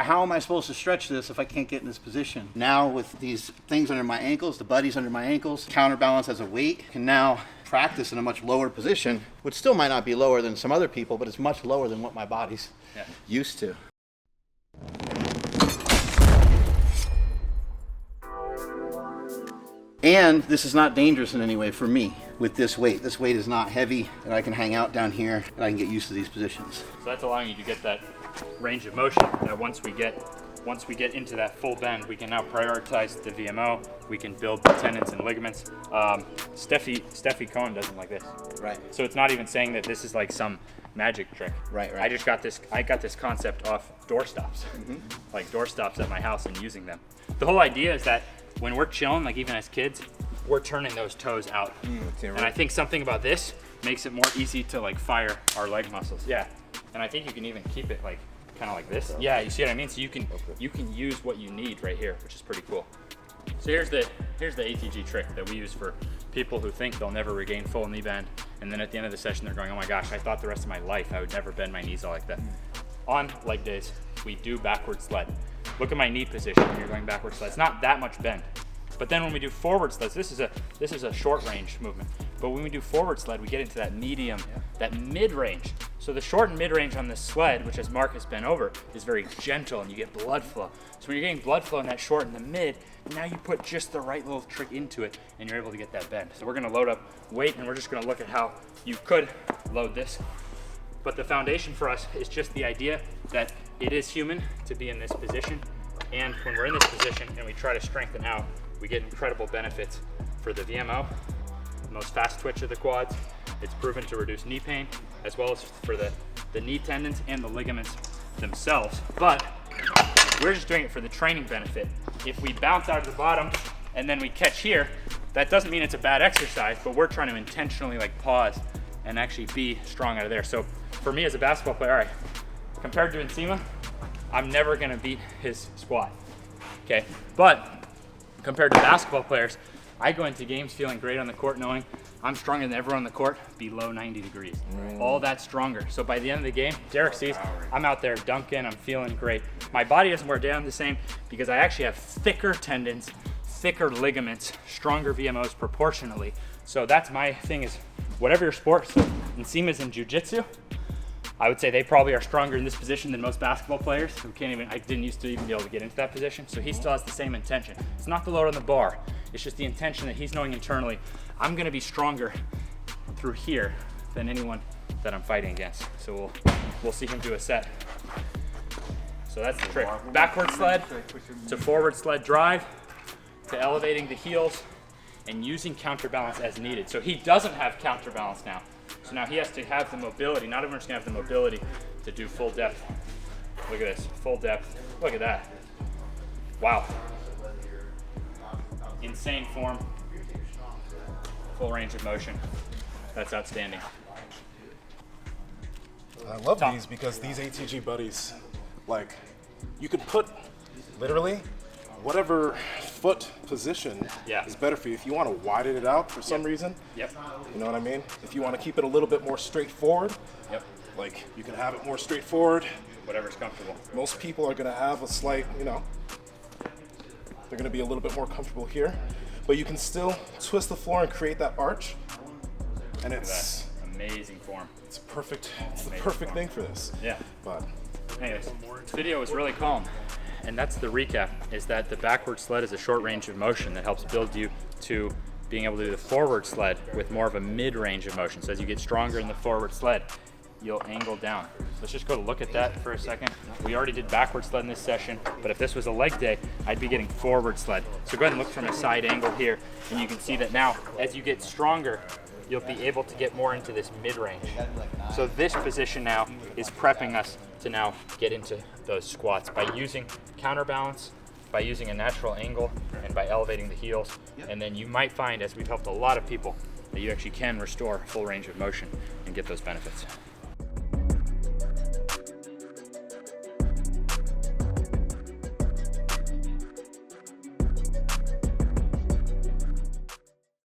how am I supposed to stretch this if I can't get in this position? Now with these things under my ankles, the buddies under my ankles, counterbalance as a weight, can now practice in a much lower position, which still might not be lower than some other people, but it's much lower than what my body's used to. And this is not dangerous in any way for me with this weight. This weight is not heavy, and I can hang out down here and I can get used to these positions. So that's allowing you to get that range of motion that once we get into that full bend, we can now prioritize the VMO. We can build the tendons and ligaments. Steffi Cohen does them like this. Right. So it's not even saying that this is like some magic trick. Right. I got this concept off doorstops, like doorstops at my house and using them. The whole idea is that when we're chilling, like even as kids, we're turning those toes out. And I think something about this makes it more easy to like fire our leg muscles. Yeah. And I think you can even keep it like kind of like this. Okay. Yeah, you see what I mean? So you can use what you need right here, which is pretty cool. So here's the ATG trick that we use for people who think they'll never regain full knee bend, and then at the end of the session they're going, oh my gosh, I thought the rest of my life I would never bend my knees all like that. On leg days, we do backward sled. Look at my knee position when you're going backward sled. It's not that much bend. But then when we do forward sleds, this is a short range movement. But when we do forward sled, we get into that medium, that mid range. So the short and mid range on this sled, which as Mark has been over, is very gentle and you get blood flow. So when you're getting blood flow in that short and the mid, now you put just the right little trick into it and you're able to get that bend. So we're gonna load up weight and we're just gonna look at how you could load this. But the foundation for us is just the idea that it is human to be in this position. And when we're in this position and we try to strengthen out, we get incredible benefits for the VMO, the most fast twitch of the quads. It's proven to reduce knee pain, as well as for the knee tendons and the ligaments themselves. But we're just doing it for the training benefit. If we bounce out of the bottom and then we catch here, that doesn't mean it's a bad exercise, but we're trying to intentionally like pause and actually be strong out of there. So for me as a basketball player, all right, compared to Nsima, I'm never gonna beat his squat, okay? But compared to basketball players, I go into games feeling great on the court, knowing I'm stronger than everyone on the court below 90 degrees. All that stronger. So by the end of the game, Derek sees I'm out there dunking, I'm feeling great. My body doesn't wear down the same because I actually have thicker tendons, thicker ligaments, stronger VMOs proportionally. So that's my thing is, whatever your sport, so Nsima's in jiu-jitsu, I would say they probably are stronger in this position than most basketball players who I didn't used to even be able to get into that position. So he still has the same intention. It's not the load on the bar. It's just the intention that he's knowing internally, I'm gonna be stronger through here than anyone that I'm fighting against. So we'll see him do a set. So that's the trick. Backward sled to forward sled drive to elevating the heels and using counterbalance as needed. So he doesn't have counterbalance now. So now he has to have the mobility. Not everyone's gonna have the mobility to do full depth. Look at this, full depth. Look at that. Wow. Insane form. Full range of motion. That's outstanding. I love these because these ATG buddies, like, you could put literally whatever foot position is better for you. If you want to widen it out for some reason, you know what I mean? If you want to keep it a little bit more straightforward, like you can have it more straightforward. Whatever's comfortable. Most people are going to have a slight, you know, they're going to be a little bit more comfortable here, but you can still twist the floor and create that arch, and it's amazing form. It's perfect. It's the perfect thing for this. Yeah. But anyways, this video was really calm. And that's the recap, is that the backward sled is a short range of motion that helps build you to being able to do the forward sled with more of a mid range of motion. So as you get stronger in the forward sled, you'll angle down. Let's just go to look at that for a second. We already did backward sled in this session, but if this was a leg day, I'd be getting forward sled. So go ahead and look from a side angle here, and you can see that now, as you get stronger, you'll be able to get more into this mid-range. So this position now is prepping us to now get into those squats by using counterbalance, by using a natural angle, and by elevating the heels. And then you might find, as we've helped a lot of people, that you actually can restore full range of motion and get those benefits.